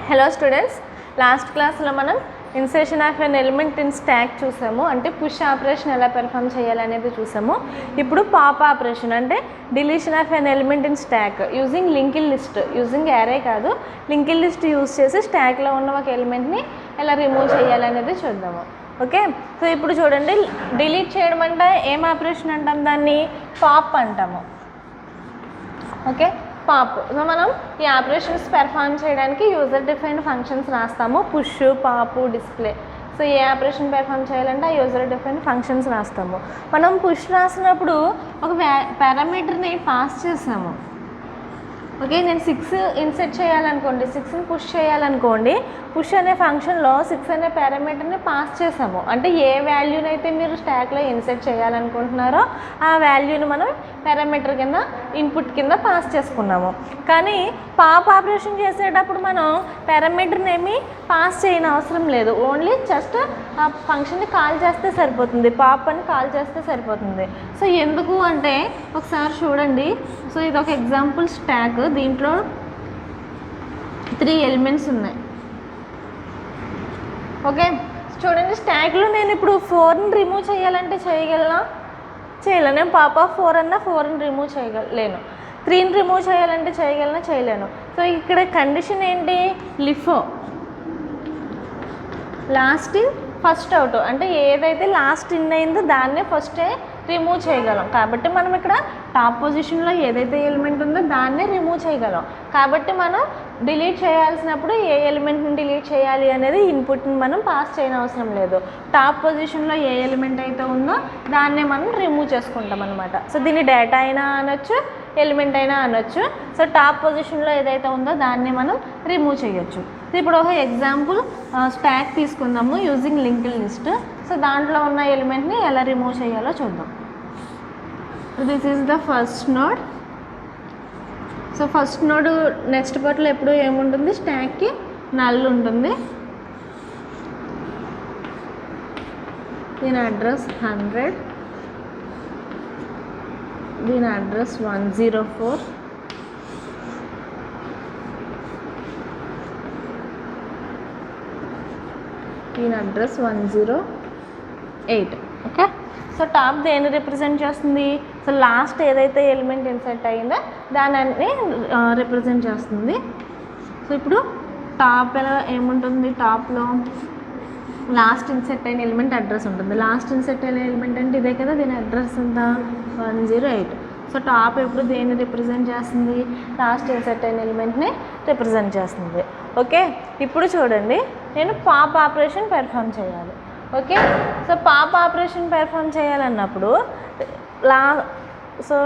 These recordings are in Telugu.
హలో స్టూడెంట్స్, లాస్ట్ క్లాస్లో మనం insertion of an element in stack చూసాము. అంటే పుష్ ఆపరేషన్ ఎలా పెర్ఫామ్ చేయాలనేది చూసాము. ఇప్పుడు పాప్ ఆపరేషన్ అంటే deletion of an element in stack using linked list, using array కాదు, లింక్డ్ లిస్ట్ యూజ్ చేసి స్టాక్లో ఉన్న ఒక ఎలిమెంట్ని ఎలా రిమూవ్ చేయాలనేది చూద్దాము. ఓకే, సో ఇప్పుడు చూడండి, డిలీట్ చేయడం అంటే ఏం ఆపరేషన్ అంటాం, దాన్ని పాప్ అంటాము. Okay, pop. సో మనం ఈ ఆపరేషన్స్ పెర్ఫామ్ చేయడానికి యూజర్ డిఫైన్డ్ ఫంక్షన్స్ రాస్తాము, పుష్, పాప్, డిస్ప్లే. సో ఏ ఆపరేషన్ పెర్ఫామ్ చేయాలంటే ఆ యూజర్ డిఫైన్డ్ ఫంక్షన్స్ రాస్తాము. మనం పుష్ రాసినప్పుడు ఒక పారామీటర్ని పాస్ చేసాము. ఓకే, నేను 6 ఇన్సెట్ చేయాలనుకోండి, 6ని పుష్ చేయాలనుకోండి, పుష్ అనే ఫంక్షన్లో 6 అనే పారామీటర్ని పాస్ చేసాము. అంటే ఏ వాల్యూని అయితే మీరు స్టాక్లో ఇన్సెట్ చేయాలనుకుంటున్నారో ఆ వాల్యూని మనం పారామీటర్ కింద, ఇన్పుట్ కింద పాస్ చేసుకున్నాము. కానీ పాప్ ఆపరేషన్ చేసేటప్పుడు మనం పారామీటర్ని ఏమీ పాస్ చేయని అవసరం లేదు, ఓన్లీ జస్ట్ ఆ ఫంక్షన్ని కాల్ చేస్తే సరిపోతుంది, పాప్ అని కాల్ చేస్తే సరిపోతుంది. సో ఎందుకు అంటే ఒకసారి చూడండి. సో ఇది ఒక ఎగ్జాంపుల్ స్టాక్, దీంట్లో 3 ఎలిమెంట్స్ ఉన్నాయి. ఓకే, చూడండి, స్టాక్లో నేను ఇప్పుడు 4ని రిమూవ్ చేయాలంటే చేయగలనా? చేయలేను. నేను పాప్ ఆఫ్ 4 అన్నా 4ని రిమూవ్ చేయలేను. 3ని రిమూవ్ చేయాలంటే చేయగలనా? చేయలేను. సో ఇక్కడ కండిషన్ ఏంటి? LIFO last in first out, అంటే ఏదైతే లాస్ట్ ఇన్ అయిందో దాన్నే ఫస్టే రిమూవ్ చేయగలం. కాబట్టి మనం ఇక్కడ టాప్ పొజిషన్లో ఏదైతే ఎలిమెంట్ ఉందో దాన్నే రిమూవ్ చేయగలం. కాబట్టి మనం డిలీట్ చేయాల్సినప్పుడు ఏ ఎలిమెంట్ని డిలీట్ చేయాలి అనేది ఇన్పుట్ని మనం పాస్ చేయని అవసరం లేదు. టాప్ పొజిషన్లో ఏ ఎలిమెంట్ అయితే ఉందో దాన్నే మనం రిమూవ్ చేసుకుంటాం అనమాట. సో దీన్ని డేటా అయినా అనొచ్చు, ఎలిమెంట్ అయినా అనొచ్చు. సో టాప్ పొజిషన్లో ఏదైతే ఉందో దాన్ని మనం రిమూవ్ చేయొచ్చు. సో ఇప్పుడు ఒక ఎగ్జాంపుల్ స్టాక్ తీసుకుందాము యూజింగ్ లింక్డ్ లిస్ట్. సో దాంట్లో ఉన్న ఎలిమెంట్ని ఎలా రిమూవ్ చేయాలో చూద్దాం. This is the first node. So first node next పార్ట్లో ఎప్పుడు ఏముంటుంది? స్టాక్కి నల్ ఉంటుంది. దీని అడ్రస్ 100, దీని అడ్రస్ 104, దీని అడ్రస్ 108. ఓకే, సో టాప్ దేన్ని రిప్రజెంట్ చేస్తుంది? సో లాస్ట్ ఏదైతే ఎలిమెంట్ ఇన్సర్ట్ అయ్యిందో దాన్ని రిప్రజెంట్ చేస్తుంది. సో ఇప్పుడు టాప్ ఎలా ఏముంటుంది? టాప్లో లాస్ట్ ఇన్సెట్ అయిన ఎలిమెంట్ అడ్రస్ ఉంటుంది. లాస్ట్ ఇన్సెట్ అయిన ఎలిమెంట్ అంటే ఇదే కదా, దీని అడ్రస్ ఎంత? 108. సో టాప్ ఎప్పుడు దేన్ని రిప్రజెంట్ చేస్తుంది? లాస్ట్ ఇన్సెట్ అయిన ఎలిమెంట్ని రిప్రజెంట్ చేస్తుంది. ఓకే, ఇప్పుడు చూడండి, నేను పాప్ ఆపరేషన్ పెర్ఫామ్ చేయాలి. Okay, so pop operation perform చేయాలన్నప్పుడు సో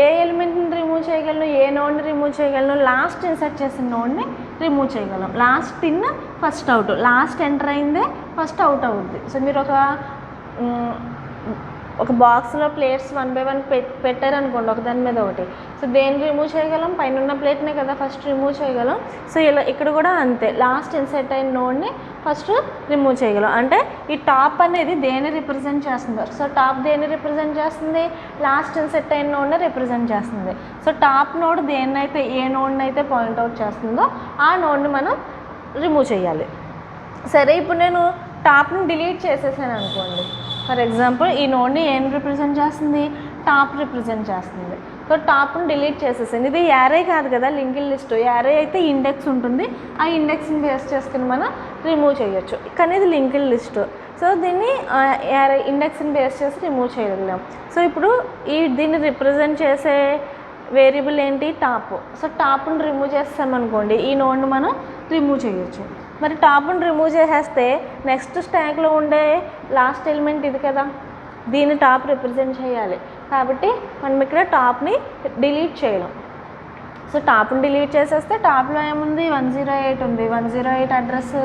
ఏ ఎలిమెంట్ని రిమూవ్ చేయగలను, ఏ నోడ్ని రిమూవ్ చేయగలను? లాస్ట్ ఇన్సర్ట్ చేసిన నోడ్ని రిమూవ్ చేయగలం. Last in first out, last enter అయిందే ఫస్ట్ అవుట్ అవుద్ది. సో మీరు ఒక బాక్స్లో ప్లేట్స్ 1 by 1 పెట్టారనుకోండి, ఒకదాని మీద ఒకటి. సో దేన్ని రిమూవ్ చేయగలం? పైన ఉన్న ప్లేట్నే కదా ఫస్ట్ రిమూవ్ చేయగలం. సో ఇలా ఇక్కడ కూడా అంతే, లాస్ట్ ఇన్సర్ట్ అయిన నోడ్ని ఫస్ట్ రిమూవ్ చేయగలం. అంటే ఈ టాప్ అనేది దేన్ని రిప్రజెంట్ చేస్తుంది? సో టాప్ దేన్ని రిప్రజెంట్ చేస్తుంది? లాస్ట్ ఇన్సర్ట్ అయిన నోడ్ని రిప్రజెంట్ చేస్తుంది. సో టాప్ నోడ్ దేన్నైతే, ఏ నోడ్ని అయితే పాయింట్అవుట్ చేస్తుందో ఆ నోడ్ని మనం రిమూవ్ చేయాలి. సరే, ఇప్పుడు నేను టాప్ని డిలీట్ చేసేసాను అనుకోండి. ఫర్ ఎగ్జాంపుల్ ఈ నోడ్ని ఏం రిప్రజెంట్ చేస్తుంది? టాప్ రిప్రజెంట్ చేస్తుంది. సో టాప్ని డిలీట్ చేసేసాను. ఇది యారే కాదు కదా, లింక్డ్ లిస్ట్. యారే అయితే ఇండెక్స్ ఉంటుంది, ఆ ఇండెక్స్ని బేస్ చేసుకుని మనం రిమూవ్ చేయొచ్చు. కానీ ఇది లింక్డ్ లిస్ట్, సో దీన్ని యారే ఇండెక్స్ని బేస్ చేసి రిమూవ్ చేయగలం. సో ఇప్పుడు దీన్ని రిప్రజెంట్ చేసే వేరియబుల్ ఏంటి? టాప్. సో టాప్ని రిమూవ్ చేస్తామనుకోండి, ఈ నోడ్ని మనం రిమూవ్ చేయొచ్చు. మరి టాప్ని రిమూవ్ చేసేస్తే నెక్స్ట్ స్టాక్లో ఉండే లాస్ట్ ఎలిమెంట్ ఇది కదా, దీన్ని టాప్ రిప్రజెంట్ చేయాలి. కాబట్టి మనం ఇక్కడ టాప్ని డిలీట్ చేయడం. సో టాప్ని డిలీట్ చేసేస్తే టాప్లో ఏముంది? 108 ఉంది. 108 అడ్రస్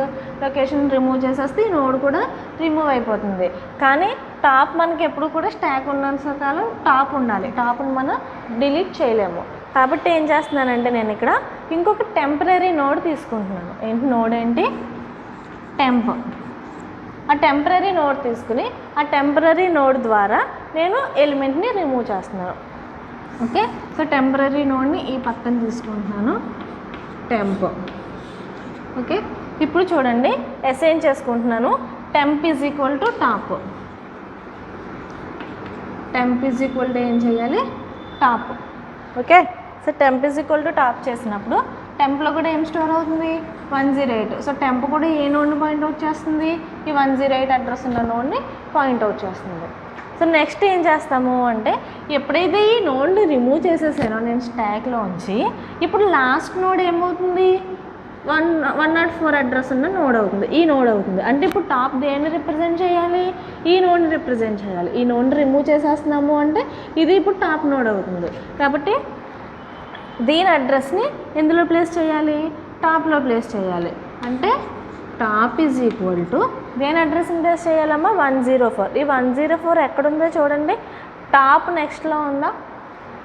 లొకేషన్ రిమూవ్ చేసేస్తే ఈ నోడ్ కూడా రిమూవ్ అయిపోతుంది. కానీ టాప్ మనకి ఎప్పుడు కూడా స్టాక్ ఉన్నంత కాలం టాప్ ఉండాలి, టాప్ని మనం డిలీట్ చేయలేము. కాబట్టి ఏం చేస్తున్నానంటే నేను ఇక్కడ ఇంకొక టెంపరీ నోడ్ తీసుకుంటున్నాను. నోడ్ ఏంటి? టెంప్. ఆ టెంపరీ నోడ్ తీసుకుని ఆ టెంపరీ నోడ్ ద్వారా నేను ఎలిమెంట్ని రిమూవ్ చేస్తున్నాను. ఓకే, సో టెంపరీ నోడ్ని ఈ పక్కన తీసుకుంటున్నాను, టెంప్. ఓకే, ఇప్పుడు చూడండి అసైన్ చేసుకుంటున్నాను. Temp is equal to top. Temp is equal to ఏం చేయాలి, top. Okay, so temp is equal to top చేసినప్పుడు టెంప్లో కూడా ఏం స్టోర్ అవుతుంది, 108. సో టెంప్ కూడా ఏ నోడ్ని పాయింట్అవుట్ చేస్తుంది, ఈ 108 అడ్రస్ ఉన్న నోడ్ని పాయింట్అవుట్ చేస్తుంది. సో నెక్స్ట్ ఏం చేస్తాము అంటే, ఎప్పుడైతే ఈ నోడ్ని రిమూవ్ చేసేసానో నేను స్టాక్లో ఉంచి, ఇప్పుడు లాస్ట్ నోడ్ ఏమవుతుంది, 104 అడ్రస్ ఉన్న నోడ్ అవుతుంది, ఈ నోడ్ అవుతుంది. అంటే ఇప్పుడు టాప్ దేన్ని రిప్రజెంట్ చేయాలి, ఈ నోడ్ని రిప్రజెంట్ చేయాలి. ఈ నోడ్ని రిమూవ్ చేసేస్తున్నాము అంటే ఇది ఇప్పుడు టాప్ నోడ్ అవుతుంది. కాబట్టి దీని అడ్రస్ని ఎందులో ప్లేస్ చేయాలి, టాప్లో ప్లేస్ చేయాలి. అంటే టాప్ ఈజ్ ఈక్వల్ టు దేని అడ్రస్ని ప్లేస్ చేయాలమ్మా, 104. ఈ 104 ఎక్కడుందో చూడండి, టాప్ నెక్స్ట్లో ఉందా,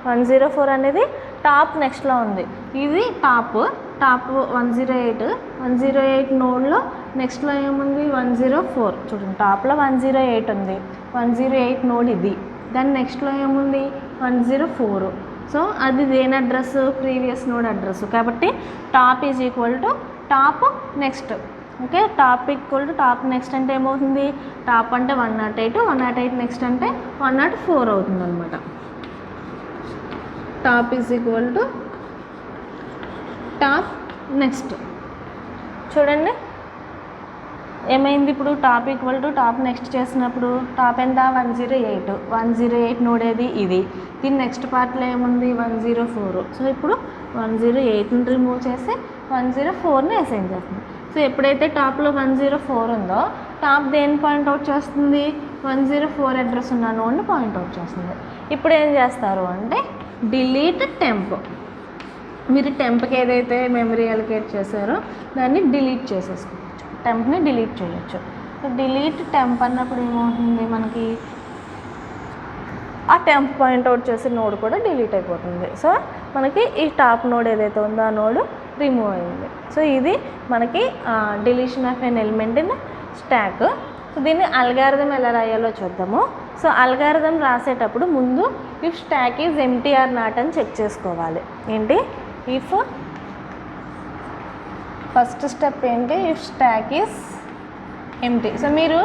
104 అనేది టాప్ నెక్స్ట్లో ఉంది. ఇది టాప్ 108 నోడ్లో నెక్స్ట్లో ఏముంది, 104. చూడండి టాప్లో 108 ఉంది, 108 నోడ్ ఇది. దాని నెక్స్ట్లో ఏముంది, 104. సో అది దేని అడ్రస్, ప్రీవియస్ నోడ్ అడ్రస్. కాబట్టి top is equal to top next. Okay, top equal to top next అంటే ఏమవుతుంది, టాప్ అంటే 108, 108 నెక్స్ట్ అంటే 104 అవుతుంది అనమాట. Top is equal to top next. చూడండి ఏమైంది, ఇప్పుడు top equal to top next చేసినప్పుడు టాప్ ఎంత, 108 నోడ్ ఏది, ఇది. దీని నెక్స్ట్ పార్ట్లో ఏముంది, 104. సో ఇప్పుడు 108ని రిమూవ్ చేసి 104ని అసైన్ చేస్తుంది. సో ఎప్పుడైతే టాప్లో 104 ఉందో టాప్ దేని పాయింట్అవుట్ చేస్తుంది, 104 అడ్రస్ ఉన్న నోడ్ని పాయింట్అవుట్ చేస్తుంది. ఇప్పుడు ఏం చేస్తారు అంటే, డిలీట్ టెంప్. మీరు టెంప్కి ఏదైతే మెమరీ అలొకేట్ చేశారో దాన్ని డిలీట్ చేసేసుకోవచ్చు, టెంప్ని డిలీట్ చేయొచ్చు. సో డిలీట్ టెంప్ అన్నప్పుడు ఏమవుతుంది, మనకి ఆ టెంప్ పాయింట్అవుట్ చేసే నోడ్ కూడా డిలీట్ అయిపోతుంది. సో మనకి ఈ టాప్ నోడ్ ఏదైతే ఉందో ఆ నోడ్ రిమూవ్ అయింది. సో ఇది మనకి deletion of an element in stock. So దీన్ని అల్గారిథం ఎలా రాయాలో చూద్దాము. సో అల్గారిథం రాసేటప్పుడు ముందు if stack is empty are not అని చెక్ చేసుకోవాలి. ఏంటి, ఇఫ్ ఫస్ట్ స్టెప్ ఏంటి, if stack is empty. So మీరు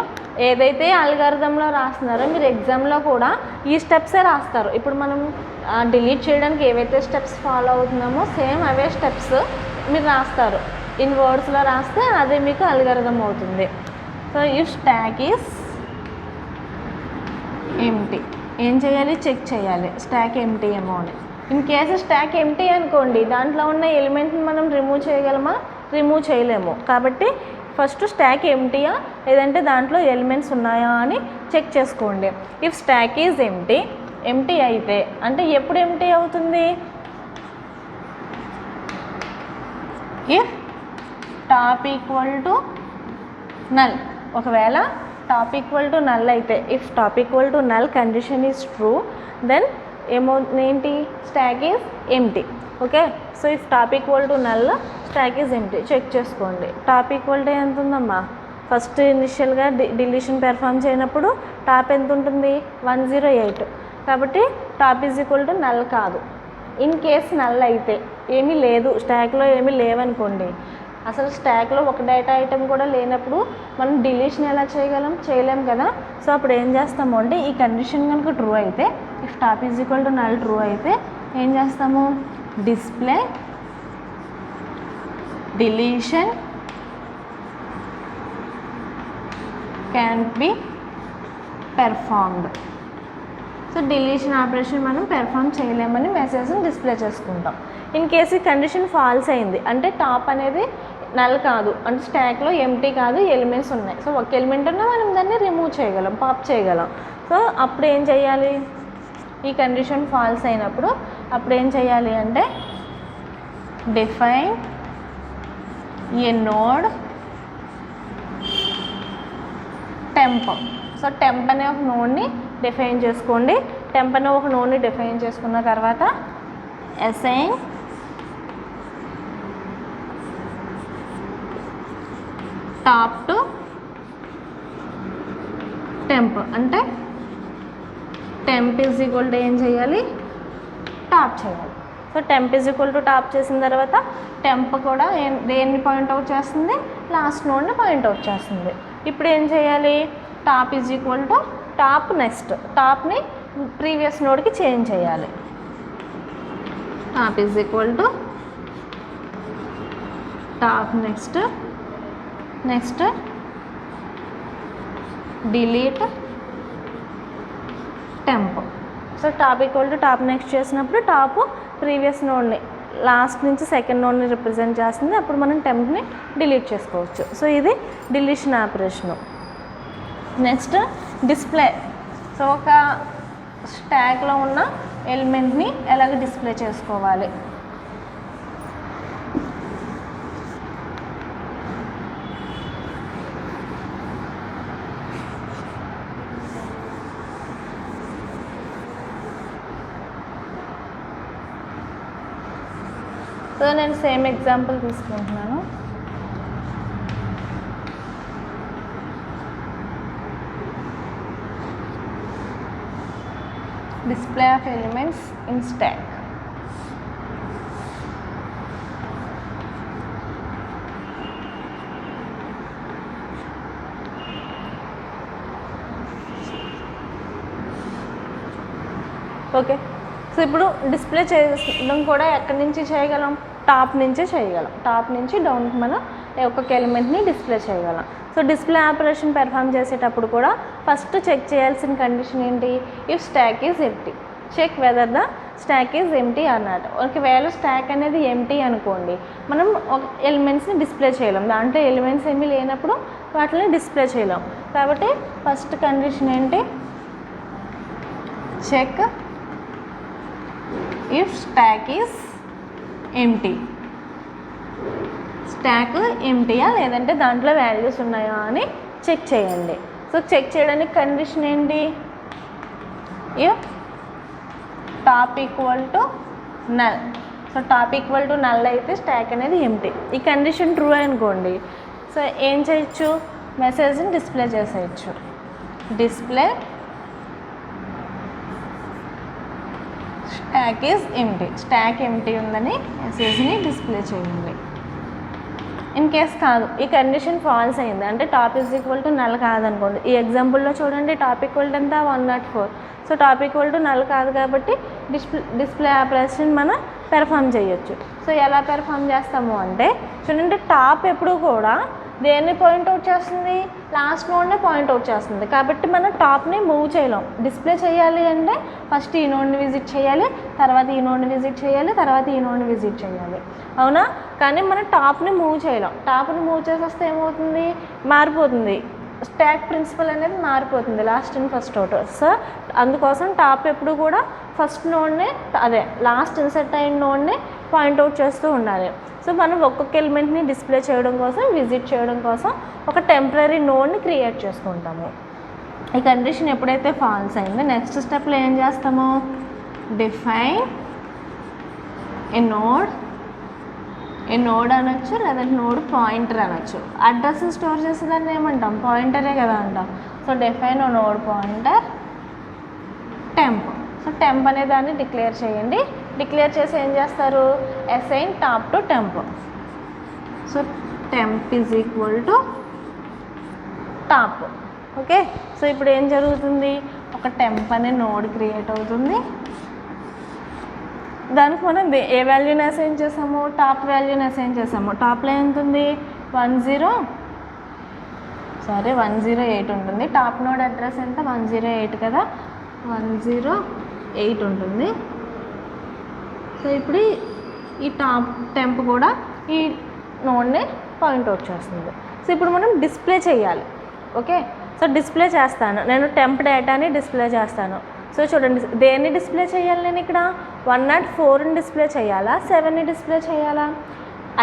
ఏదైతే అల్గారిథంలో రాస్తున్నారో మీరు ఎగ్జామ్లో కూడా ఈ స్టెప్సే రాస్తారు. ఇప్పుడు మనం డిలీట్ చేయడానికి ఏవైతే స్టెప్స్ ఫాలో అవుతున్నామో సేమ్ అవే స్టెప్స్ మీరు రాస్తారు. ఇన్ వర్డ్స్లో రాస్తే అదే మీకు అల్గారిథం అవుతుంది. So if stack is empty ఏం చేయాలి, చెక్ చేయాలి స్టాక్ ఎంటీ ఏమో అని. ఇన్ కేసు స్టాక్ ఎంటీ అనుకోండి, దాంట్లో ఉన్న ఎలిమెంట్ని మనం రిమూవ్ చేయగలమా, రిమూవ్ చేయలేము. కాబట్టి ఫస్ట్ స్టాక్ ఎంటీయా లేదంటే దాంట్లో ఎలిమెంట్స్ ఉన్నాయా అని చెక్ చేసుకోండి. ఇఫ్ స్టాక్ ఈజ్ ఎంటీ అయితే అంటే ఎప్పుడు ఎంటీ అవుతుంది, if top equal to null. ఒకవేళ టాప్ ఈక్వల్ టు నల్ అయితే, if top equal to null condition is true, then ఏంటి, stack is empty. Okay, so if top equal to null stack is empty check చేసుకోండి. టాప్ ఈక్వల్ టు ఎంత ఉందమ్మా, ఫస్ట్ ఇనిషియల్గా డిలీషన్ పెర్ఫామ్ చేయనప్పుడు టాప్ ఎంత ఉంటుంది, 108. కాబట్టి top is equal to null కాదు. ఇన్ కేస్ నల్ అయితే, ఏమీ లేదు స్టాక్లో ఏమీ లేవనుకోండి, అసలు స్టాక్లో ఒక డేటా ఐటెం కూడా లేనప్పుడు మనం డిలీషన్ ఎలా చేయలేం కదా. సో అప్పుడు ఏం చేస్తాము అంటే, ఈ కండిషన్ కనుక ట్రూ అయితే, if top is equal to null true అయితే ఏం చేస్తాము, display deletion can be performed. So deletion operation మనం పెర్ఫామ్ చేయలేమని మెసేజ్ని డిస్ప్లే చేసుకుంటాం. ఇన్ కేసు ఈ కండిషన్ ఫాల్స్ అయింది అంటే టాప్ అనేది నల్ కాదు, అంటే స్టాక్లో ఎంటీ కాదు, ఎలిమెంట్స్ ఉన్నాయి. సో ఒక ఎలిమెంట్ ఉన్నా మనం దాన్ని రిమూవ్ చేయగలం, పాప్ చేయగలం. సో అప్పుడు ఏం చేయాలి, ఈ కండిషన్ ఫాల్స్ అయినప్పుడు అప్పుడు ఏం చేయాలి అంటే, డిఫైన్ ఏ నోడ్ టెంప్. సో టెంప్ అనే ఒక నోడ్ని డిఫైన్ చేసుకోండి. టెంప్ అనే ఒక నోడ్ని డిఫైన్ చేసుకున్న తర్వాత అసైన్ టాప్ టు టెంప్. అంటే టెంప్ ఈజ్ ఈక్వల్ టు ఏం చేయాలి, టాప్ చేయాలి. So temp is equal to top చేసిన తర్వాత టెంప్ కూడా దేన్ని పాయింట్అవుట్ చేస్తుంది, లాస్ట్ నోడ్ని పాయింట్అవుట్ చేస్తుంది. ఇప్పుడు ఏం చేయాలి, top is equal to top next టాప్ని ప్రీవియస్ నోడ్కి చేంజ్ చేయాలి. Top is equal to top next delete temp. So top equal to top next చేసినప్పుడు టాప్ ప్రీవియస్ నోడ్ని లాస్ట్ నుంచి సెకండ్ నోడ్ని రిప్రజెంట్ చేస్తుంది. అప్పుడు మనం టెంప్ని డిలీట్ చేసుకోవచ్చు. సో ఇది deletion operation. Next display. So ఒక స్టాక్లో ఉన్న ఎలిమెంట్ని ఎలాగ డిస్ప్లే చేసుకోవాలి. సో నేను సేమ్ ఎగ్జాంపుల్ తీసుకుంటున్నాను. Display of elements in stack. Okay, so ఇప్పుడు డిస్ప్లే చేయడం కూడా ఎక్కడి నుంచి చేయగలం, టాప్ నుంచే చేయగలం. టాప్ నుంచి డౌన్కి మనం ఒక్కొక్క ఎలిమెంట్ని డిస్ప్లే చేయగలం. సో డిస్ప్లే ఆపరేషన్ పెర్ఫామ్ చేసేటప్పుడు కూడా ఫస్ట్ చెక్ చేయాల్సిన కండిషన్ ఏంటి, if stack is empty. Check whether the stack is empty అన్నమాట. ఒకవేళ స్టాక్ అనేది ఎంప్టీ అనుకోండి, మనం ఒక ఎలిమెంట్స్ని డిస్ప్లే చేయలేం. దాంట్లో ఎలిమెంట్స్ ఏమీ లేనప్పుడు వాటిని డిస్ప్లే చేయలేం. కాబట్టి ఫస్ట్ కండిషన్ ఏంటి, check if stack is empty. Stack ఎంప్టీయా లేదంటే దాంట్లో వాల్యూస్ ఉన్నాయా అని చెక్ చేయండి. సో చెక్ చేయడానికి కండిషన్ ఏంటి, if top equal to null. So top equal to null అయితే స్టాక్ అనేది ఎంప్టీ. ఈ కండిషన్ ట్రూ అనుకోండి, సో ఏం చేయొచ్చు, మెసేజ్ని డిస్ప్లే చేసేయచ్చు. Display stack is empty. Stack empty ఉందని మెసేజ్ని డిస్ప్లే చేయండి. ఇన్ కేస్ కాదు, ఈ కండిషన్ ఫాల్స్ అయింది అంటే top is equal to null కాదనుకోండి. ఈ ఎగ్జాంపుల్లో చూడండి, టాప్ ఈక్వల్ టు ఎంత 104. So top equal to null కాదు కాబట్టి డిస్ప్లే ఆపరేషన్ మనం పెర్ఫామ్ చేయొచ్చు. సో ఎలా పెర్ఫామ్ చేస్తాము అంటే చూడండి, టాప్ ఎప్పుడు కూడా దేన్ని పాయింట్అవుట్ చేస్తుంది, లాస్ట్ నోడ్నే పాయింట్అవుట్ చేస్తుంది. కాబట్టి మనం టాప్ని మూవ్ చేయలేం. డిస్ప్లే చేయాలి అంటే ఫస్ట్ ఈ నోడ్ని విజిట్ చేయాలి, తర్వాత ఈ నోడ్ని విజిట్ చేయాలి, తర్వాత ఈ నోడ్ని విజిట్ చేయాలి, అవునా? కానీ మనం టాప్ని మూవ్ చేయలేం. టాప్ని మూవ్ చేసేస్తే ఏమవుతుంది, మారిపోతుంది. స్టాక్ ప్రిన్సిపల్ అనేది మారిపోతుంది, last in first out. So అందుకోసం టాప్ ఎప్పుడు కూడా ఫస్ట్ నోడ్నే లాస్ట్ ఇన్సెట్ అయిన నోడ్ని పాయింట్అవుట్ చేస్తూ ఉండాలి. సో మనం ఒక్కొక్క ఎలిమెంట్ని డిస్ప్లే చేయడం కోసం, విజిట్ చేయడం కోసం ఒక టెంపరీ నోడ్ని క్రియేట్ చేసుకుంటాము. ఈ కండిషన్ ఎప్పుడైతే ఫాల్స్ అయిందో నెక్స్ట్ స్టెప్లో ఏం చేస్తాము, డిఫైన్ ఏ నోడ్ అనొచ్చు, లేదంటే నోడ్ పాయింటర్ అనొచ్చు. అడ్రస్ స్టోర్ చేసేదాన్ని ఏమంటాం, పాయింటరే కదా అంటాం. సో డిఫైన్ ఓ node pointer temp. So temp అనే దాన్ని డిక్లేర్ చేయండి. డిక్లేర్ చేసి ఏం చేస్తారు, assign top to temp. So temp is equal to top. Okay, so ఇప్పుడు ఏం జరుగుతుంది, ఒక టెంప్ అనే నోడ్ క్రియేట్ అవుతుంది. దానికి మనం ఏ వాల్యూని అసైన్ చేసాము, టాప్ వాల్యూని అసైన్ చేసాము. టాప్లో ఎంత ఉంది, 108 ఉంటుంది. టాప్ నోడ్ అడ్రస్ ఎంత, 108 కదా, 108 ఉంటుంది. సో ఇప్పుడు ఈ టాప్ టెంప్ కూడా ఈ నోడ్ని పాయింట్అవుట్ చేస్తుంది. సో ఇప్పుడు మనం డిస్ప్లే చేయాలి. ఓకే, సో డిస్ప్లే చేస్తాను నేను, టెంప్ డేటాని డిస్ప్లే చేస్తాను. సో చూడండి, దేన్ని డిస్ప్లే చేయాలి నేను ఇక్కడ, 104ని డిస్ప్లే చేయాలా, 7ని డిస్ప్లే చేయాలా?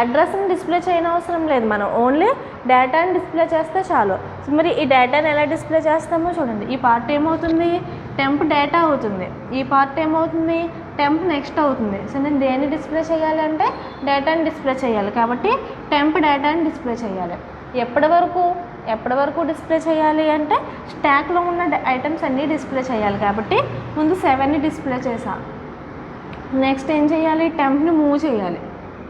అడ్రస్ని డిస్ప్లే చేయని అవసరం లేదు, మనం ఓన్లీ డేటాని డిస్ప్లే చేస్తే చాలు. సో మరి ఈ డేటాని ఎలా డిస్ప్లే చేస్తామో చూడండి. ఈ పార్ట్ ఏమవుతుంది, టెంప్ డేటా అవుతుంది. ఈ పార్ట్ ఏమవుతుంది, టెంప్ నెక్స్ట్ అవుతుంది. సో నేను దేన్ని డిస్ప్లే చేయాలి అంటే డేటాని డిస్ప్లే చేయాలి. కాబట్టి టెంప్ డేటాని డిస్ప్లే చేయాలి. ఎప్పటి వరకు డిస్ప్లే చేయాలి అంటే స్టాక్లో ఉన్న ఐటమ్స్ అన్నీ డిస్ప్లే చేయాలి. కాబట్టి ముందు 7ని డిస్ప్లే చేసా. నెక్స్ట్ ఏం చేయాలి, టెంప్ని మూవ్ చేయాలి.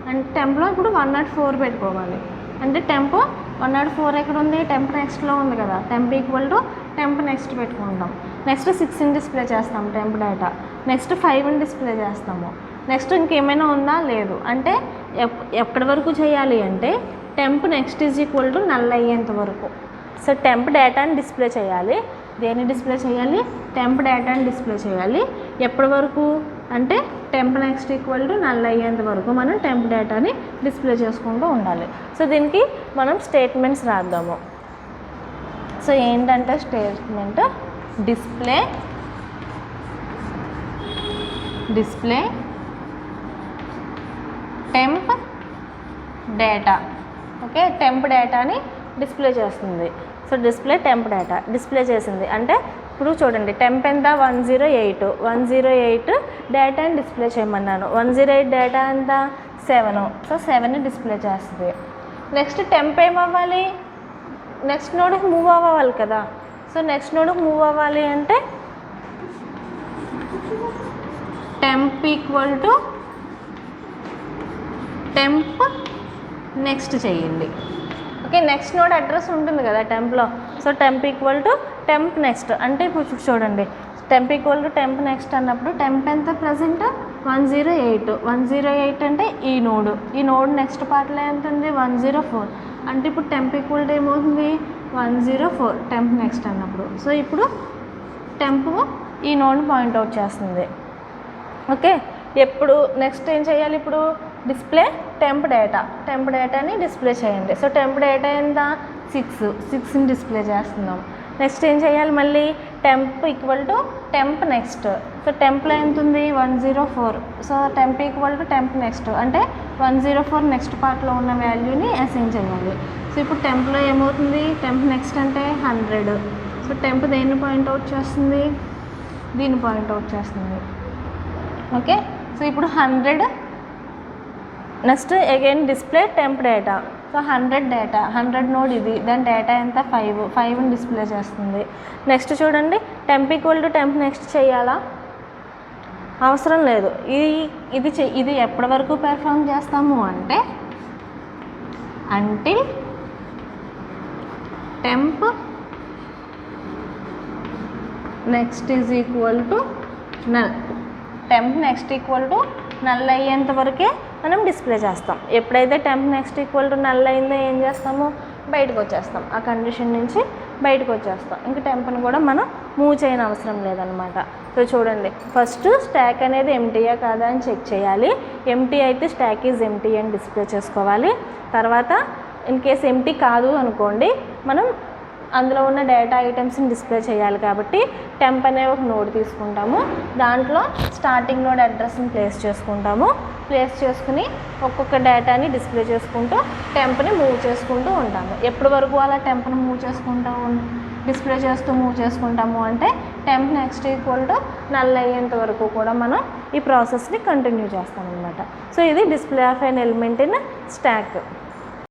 అంటే టెంప్లో ఇప్పుడు 104 పెట్టుకోవాలి. అంటే టెంప్ 104 ఎక్కడ ఉంది, టెంప్ నెక్స్ట్లో ఉంది కదా, temp equal to temp next పెట్టుకుంటాం. నెక్స్ట్ 6ని డిస్ప్లే చేస్తాం టెంప్ డేటా. నెక్స్ట్ 5ని డిస్ప్లే చేస్తాము. నెక్స్ట్ ఇంకేమైనా ఉందా, లేదు. అంటే ఎక్కడి వరకు చేయాలి అంటే temp next is equal to null అయ్యేంత వరకు. సో టెంప్ డేటాని డిస్ప్లే చేయాలి. దేన్ని డిస్ప్లే చేయాలి, టెంప్ డేటాని డిస్ప్లే చేయాలి. ఎప్పటి వరకు అంటే temp next equal to null అయ్యేంత వరకు మనం టెంప్ డేటాని డిస్ప్లే చేసుకుంటూ ఉండాలి. సో దీనికి మనం స్టేట్మెంట్స్ రాద్దాము. సో ఏంటంటే statement display temp data. Okay, temp డేటాని డిస్ప్లే చేస్తుంది. So display temp data display చేసింది అంటే ఇప్పుడు చూడండి టెంప్ ఎంత 108 డేటాని డిస్ప్లే చేయమన్నాను. 108 డేటా ఎంత 7. సో 7ని డిస్ప్లే చేస్తుంది. నెక్స్ట్ టెంప్ ఏమవ్వాలి, నెక్స్ట్ నోడ్కి మూవ్ అవ్వాలి కదా. సో నెక్స్ట్ నోడ్కి మూవ్ అవ్వాలి అంటే temp equal to temp next చేయండి. ఓకే, నెక్స్ట్ నోడ్ అడ్రస్ ఉంటుంది కదా టెంప్లో. So temp equal to temp next అంటే ఇప్పుడు చూడండి temp equal to temp next అన్నప్పుడు టెంప్ ఎంత ప్రజెంట్ 108 అంటే ఈ నోడ్ నెక్స్ట్ పార్ట్లో ఎంత ఉంది 104. అంటే ఇప్పుడు టెంప్ ఈక్వల్ టు ఏమవుతుంది 104 టెంప్ నెక్స్ట్ అన్నప్పుడు. సో ఇప్పుడు టెంప్ ఈ నోడ్ని పాయింట్అవుట్ చేస్తుంది. ఓకే, ఎప్పుడు నెక్స్ట్ ఏం చేయాలి, ఇప్పుడు డిస్ప్లే టెంప్ డేటాని డిస్ప్లే చేయండి. సో టెంప్ డేటా ఎంత 6ని డిస్ప్లే చేస్తున్నాం. నెక్స్ట్ ఏం చేయాలి, మళ్ళీ temp equal to temp next. So టెంప్లో ఎంత ఉంది 104. So temp equal to temp next అంటే 104 నెక్స్ట్ పార్ట్లో ఉన్న వాల్యూని అసైన్ చేయాలి. సో ఇప్పుడు టెంప్లో ఏమవుతుంది, టెంప్ నెక్స్ట్ అంటే 100. సో టెంప్ దేన్ని పాయింట్అవుట్ చేస్తుంది, దీన్ని పాయింట్అవుట్ చేస్తుంది. ఓకే, సో ఇప్పుడు 100 next again display temp data. So 100 node ఇది, దాని డేటా ఎంత 5ని డిస్ప్లే చేస్తుంది. నెక్స్ట్ చూడండి temp equal to temp next చేయాలా, అవసరం లేదు. ఇది ఎప్పటి వరకు పెర్ఫామ్ చేస్తాము అంటే until temp next is equal to null. Temp next equal to null అయ్యేంత వరకే మనం డిస్ప్లే చేస్తాం. ఎప్పుడైతే temp next equal to null అయిందో ఏం చేస్తాము, బయటకు వచ్చేస్తాం. ఆ కండిషన్ నుంచి బయటకు వచ్చేస్తాం. ఇంకా టెంప్ని కూడా మనం మూవ్ చేయని అవసరం లేదనమాట. సో చూడండి ఫస్ట్ స్టాక్ అనేది ఎంటీయా కాదా అని చెక్ చేయాలి. ఎంటీ అయితే స్టాక్ ఈజ్ ఎంటీ అని డిస్ప్లే చేసుకోవాలి. తర్వాత ఇన్ కేస్ ఎంటీ కాదు అనుకోండి, మనం అందులో ఉన్న డేటా ఐటమ్స్ని డిస్ప్లే చేయాలి కాబట్టి టెంప్ అనే ఒక నోడ్ తీసుకుంటాము. దాంట్లో స్టార్టింగ్ నోడ్ అడ్రస్ని ప్లేస్ చేసుకుని ఒక్కొక్క డేటాని డిస్ప్లే చేసుకుంటూ టెంప్ని మూవ్ చేసుకుంటూ ఉంటాము. ఎప్పటి వరకు అలా టెంప్ని డిస్ప్లే చేస్తూ మూవ్ చేసుకుంటాము అంటే temp next equal to null అయ్యేంత వరకు కూడా మనం ఈ ప్రాసెస్ని కంటిన్యూ చేస్తాం అనమాట. సో ఇది display of an element in stock.